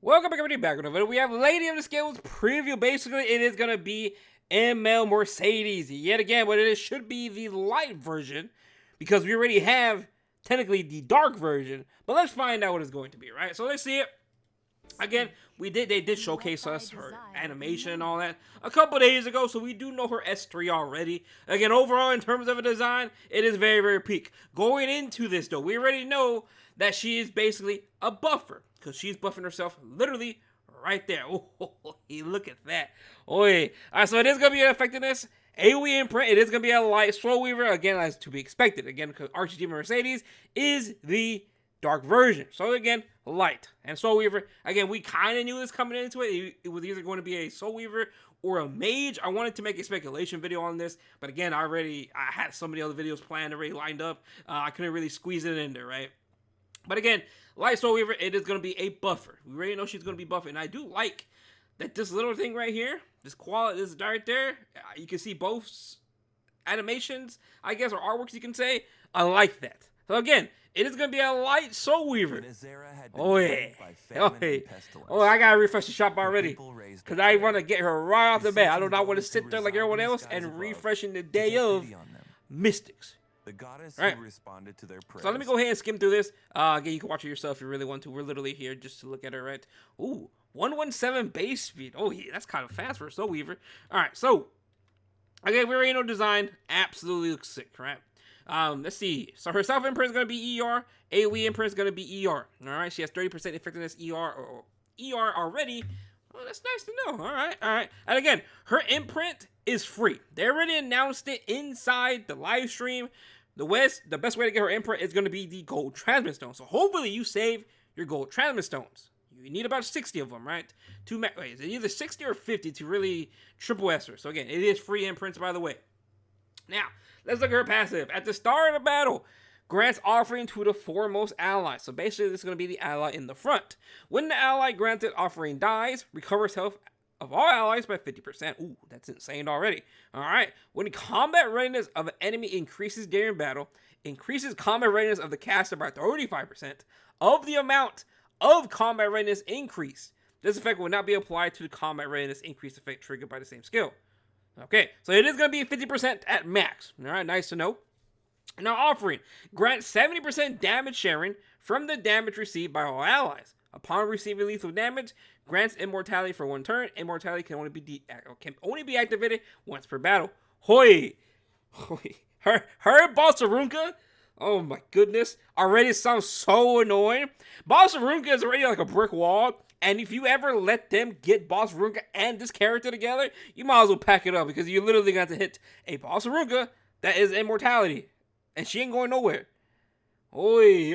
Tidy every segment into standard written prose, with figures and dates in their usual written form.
Welcome back, everybody. Back with a video. We have Lady of the Scales preview. Basically, it is going to be ML Mercedes yet again, but it should be the light version because we already have technically the dark version. But let's find out what it's going to be, right? So let's see it. Again, they did showcase us her animation and all that a couple days ago, so we do know her S3 already. Again, overall, in terms of a design, it is very, very peak. Going into this, though, we already know that she is basically a buffer, because she's buffing herself literally right there. Oh, look at that. Oh, yeah. All right, so it is going to be an effectiveness. AoE imprint, it is going to be a light Soul Weaver, again, as to be expected. Again, because RGG Mercedes is the dark version. So again, light. And Soul Weaver, again, we kind of knew this coming into it. It was either going to be a Soul Weaver or a mage. I wanted to make a speculation video on this, but again, I had so many other videos planned already lined up. I couldn't really squeeze it in there, right? But again, light Soul Weaver, it is going to be a buffer. We already know she's going to be buffing. And I do like that this little thing right here, this right there, you can see both animations, I guess, or artworks, you can say. I like that. So again, it is going to be a light Soul Weaver. Oh, yeah. Oh, I got to refresh the shop already. Because I want to get her right off the bat. I do not want to sit there like everyone else and refreshing the day of Mystics. The goddess who responded to their prayers. So let me go ahead and skim through this. Again, you can watch it yourself if you really want to. We're literally here just to look at her, right? Ooh, 117 base speed. Oh, yeah, that's kind of fast for a Soul Weaver. All right, so, again, we already know design. Absolutely looks sick, right? Let's see. So her self imprint is going to be ER. AoE imprint is going to be ER. All right, she has 30% effectiveness ER already. Oh, that's nice to know. All right. And again, her imprint is free. They already announced it inside the live stream. The best way to get her imprint is going to be the gold transmit stone. So hopefully you save your gold transmit stones. You need about 60 of them, right? Wait, is it either 60 or 50 to really triple S her? So again, it is free imprints, by the way. Now, let's look at her passive. At the start of the battle, grants offering to the foremost ally. So basically, this is going to be the ally in the front. When the ally granted offering dies, recovers health of all allies by 50%. Ooh, that's insane already. All right. When the combat readiness of an enemy increases during battle, increases combat readiness of the caster by 35% of the amount of combat readiness increase. This effect will not be applied to the combat readiness increase effect triggered by the same skill. Okay, so it is going to be 50% at max. All right, nice to know. Now, offering grants 70% damage sharing from the damage received by all allies. Upon receiving lethal damage, grants immortality for one turn. Immortality can only be activated once per battle. Hoi! Her Balsarunka, oh my goodness, already sounds so annoying. Balsarunka is already like a brick wall. And if you ever let them get Boss Ruka and this character together, you might as well pack it up because you're literally going to hit a Boss Ruka that is immortality. And she ain't going nowhere. Oi.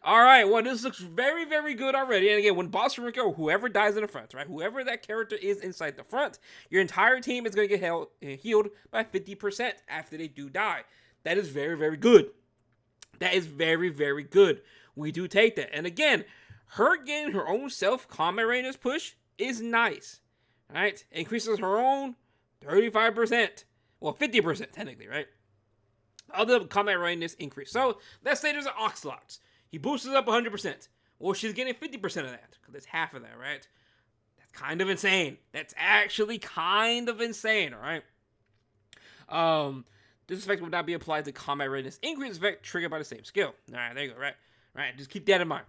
All right, well, this looks very, very good already. And again, when Boss Ruka or whoever dies in the front, right, whoever that character is inside the front, your entire team is going to get healed by 50% after they do die. That is very, very good. That is very, very good. We do take that. And again, her getting her own self-combat readiness push is nice. Alright? Increases her own 35%. Well, 50% technically, right? Other combat readiness increase. So, let's say there's an Oxlots. He boosts it up 100%. Well, she's getting 50% of that. Because that's half of that, right? That's kind of insane. That's actually kind of insane, alright? This effect will not be applied to combat readiness increase effect triggered by the same skill. Alright, there you go, right? Right, just keep that in mind.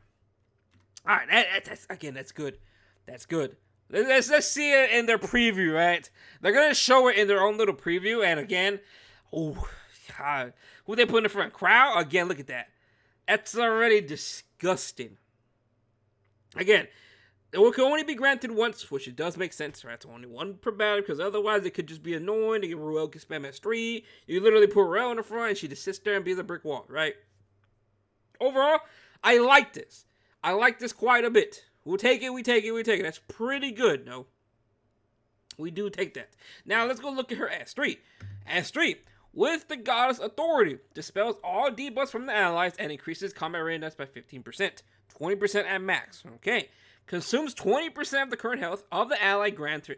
All right, that's good. That's good. Let's see it in their preview, right? They're gonna show it in their own little preview, and again, oh God, who they put in the front? Crowd again. Look at that. That's already disgusting. Again, it can only be granted once, which it does make sense, right? It's only one per battle, because otherwise it could just be annoying. Ruel can spam S3. You literally put Ruel in the front, and she just sits there and be the brick wall, right? Overall, I like this. I like this quite a bit. We'll take it, we take it. That's pretty good, no? We do take that. Now, let's go look at her S3. S3, with the Goddess Authority, dispels all debuffs from the allies and increases combat readiness by 15%. 20% at max, okay? Consumes 20% of the current health of the ally granted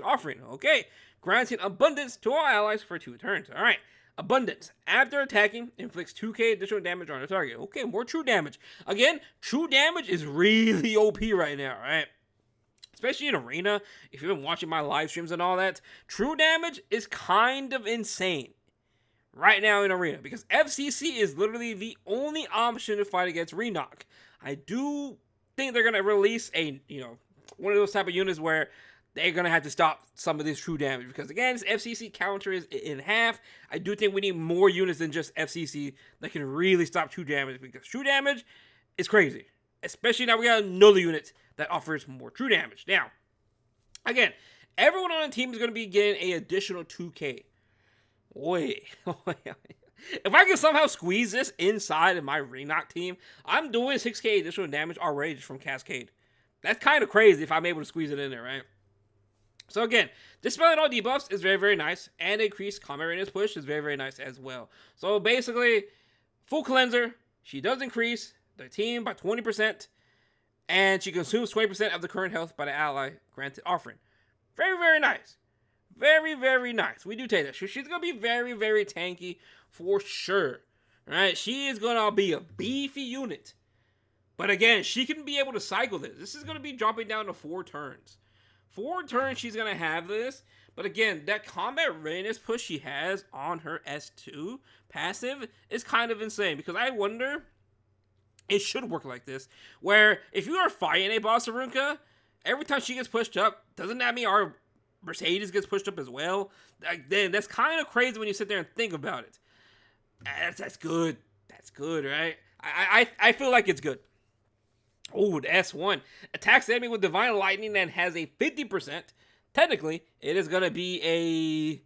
offering, okay? Granting abundance to all allies for 2 turns, all right? Abundance. After attacking, inflicts 2k additional damage on the target. Okay, more true damage. Again, true damage is really OP right now, right? Especially in Arena, if you've been watching my live streams and all that, true damage is kind of insane right now in Arena because FCC is literally the only option to fight against Renock. I do think they're going to release one of those type of units where they're going to have to stop some of this true damage because, again, this FCC counter is in half. I do think we need more units than just FCC that can really stop true damage because true damage is crazy. Especially now we got another unit that offers more true damage. Now, again, everyone on the team is going to be getting an additional 2k. Wait. If I can somehow squeeze this inside of my Renock team, I'm doing 6k additional damage already just from Cascade. That's kind of crazy if I'm able to squeeze it in there, right? So again, dispelling all debuffs is very, very nice, and increased combat readiness push is very, very nice as well. So basically, full cleanser, she does increase the team by 20%, and she consumes 20% of the current health by the ally granted offering. Very, very nice. Very, very nice. We do take that. She's going to be very, very tanky for sure. All right, she is going to be a beefy unit. But again, she can be able to cycle this. This is going to be dropping down to 4 turns. 4 turns she's going to have this. But again, that combat readiness push she has on her S2 passive is kind of insane. Because I wonder, it should work like this. Where if you are fighting a boss Arunka, every time she gets pushed up, doesn't that mean our Mercedes gets pushed up as well? Then that's kind of crazy when you sit there and think about it. That's good. That's good, right? I feel like it's good. Oh, the S1. Attacks the enemy with Divine Lightning and has a 50%. Technically, it is going to be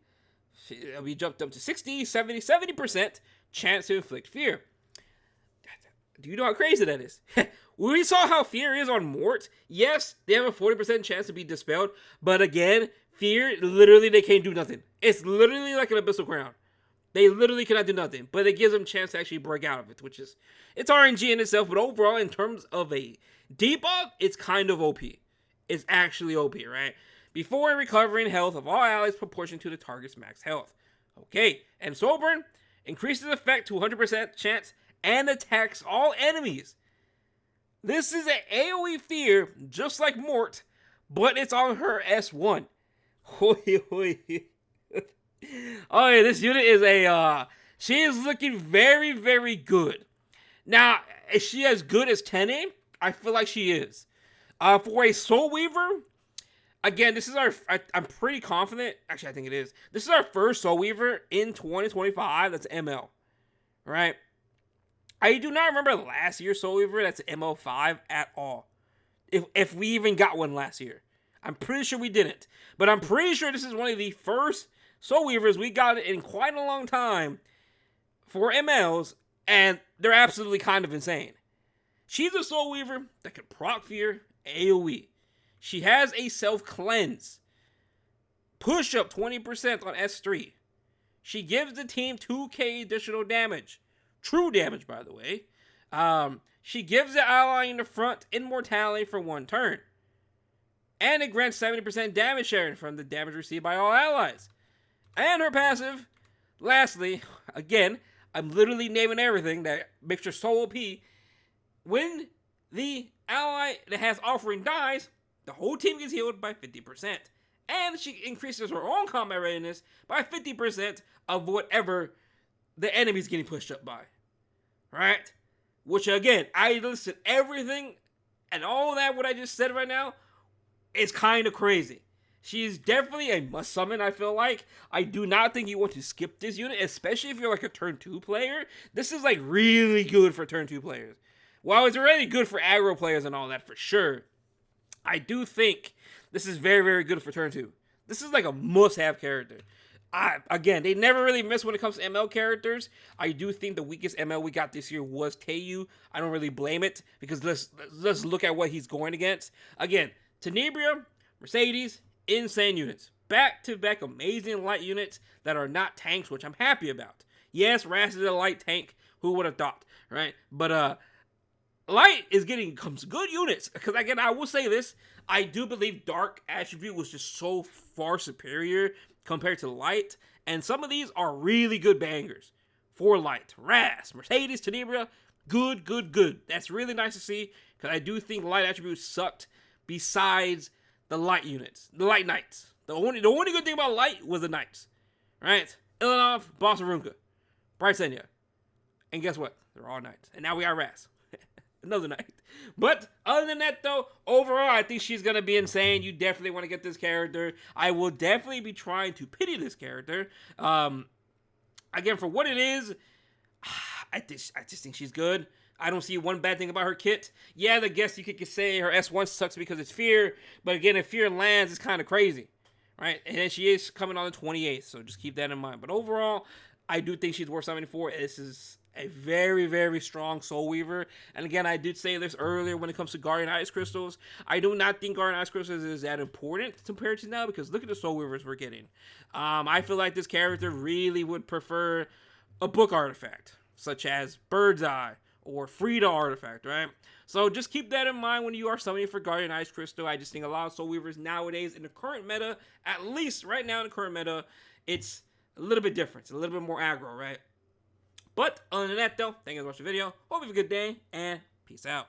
it'll be jumped up to 60, 70, 70% chance to inflict fear. Do you know how crazy that is? We saw how fear is on Mort. Yes, they have a 40% chance to be dispelled. But again, fear, literally, they can't do nothing. It's literally like an Abyssal Crown. They literally cannot do nothing, but it gives them a chance to actually break out of it, which is, it's RNG in itself, but overall, in terms of a debuff, it's kind of OP. It's actually OP, right? Before recovering health of all allies proportion to the target's max health. Okay, and Soul Burn increases effect to 100% chance and attacks all enemies. This is an AoE fear, just like Mort, but it's on her S1. Hoi, hoi. Oh yeah, this unit is she is looking very, very good. Now, is she as good as Tene? I feel like she is. For a Soul Weaver, again, this is I'm pretty confident, actually I think it is. This is our first Soul Weaver in 2025 that's ML, right? I do not remember last year's Soul Weaver that's ML5 at all. If we even got one last year. I'm pretty sure we didn't. But I'm pretty sure this is one of the first Soul Weavers we got in quite a long time for MLs, and they're absolutely kind of insane. She's a Soul Weaver that can proc fear AoE. She has a self-cleanse. Push up 20% on S3. She gives the team 2k additional damage. True damage, by the way. She gives the ally in the front immortality for 1 turn. And it grants 70% damage sharing from the damage received by all allies. And her passive, lastly, again, I'm literally naming everything that makes her so OP. When the ally that has offering dies, the whole team gets healed by 50%. And she increases her own combat readiness by 50% of whatever the enemy's getting pushed up by. Right? Which again, I listed everything and all that what I just said right now is kind of crazy. She's definitely a must summon, I feel like. I do not think you want to skip this unit, especially if you're like a turn 2 player. This is like really good for turn 2 players. While it's already good for aggro players and all that for sure, I do think this is very, very good for turn 2. This is like a must-have character. Again, they never really miss when it comes to ML characters. I do think the weakest ML we got this year was Teiyu. I don't really blame it because let's look at what he's going against. Again, Tenebria, Mercedes, insane units. Back-to-back amazing light units that are not tanks, which I'm happy about. Yes, Ras is a light tank. Who would have thought, right? But light is getting some good units. Because again, I will say this. I do believe Dark Attribute was just so far superior compared to light. And some of these are really good bangers for light. Ras, Mercedes, Tenebria, good, good, good. That's really nice to see, because I do think light attributes sucked besides the light units, the light knights. The only good thing about light was the knights, right? Ilanov, Boss Runka, Brightsenia. And guess what? They're all knights. And now we got Ras. Another knight. But other than that, though, overall, I think she's going to be insane. You definitely want to get this character. I will definitely be trying to pity this character. Again, for what it is, I just think she's good. I don't see one bad thing about her kit. Yeah, I guess you could say her S1 sucks because it's Fear. But again, if Fear lands, it's kind of crazy. Right? And then she is coming on the 28th. So just keep that in mind. But overall, I do think she's worth 74. This is a very, very strong Soul Weaver. And again, I did say this earlier when it comes to Guardian Ice Crystals. I do not think Guardian Ice Crystals is that important compared to now, because look at the Soul Weavers we're getting. I feel like this character really would prefer a book artifact, such as Bird's Eye or Frida artifact, right? So just keep that in mind when you are summoning for Guardian Ice Crystal. I just think a lot of Soul Weavers nowadays in the current meta, at least right now in the current meta, it's a little bit different. It's a little bit more aggro, right? But other than that, though, thank you for watching the video. Hope you have a good day, and peace out.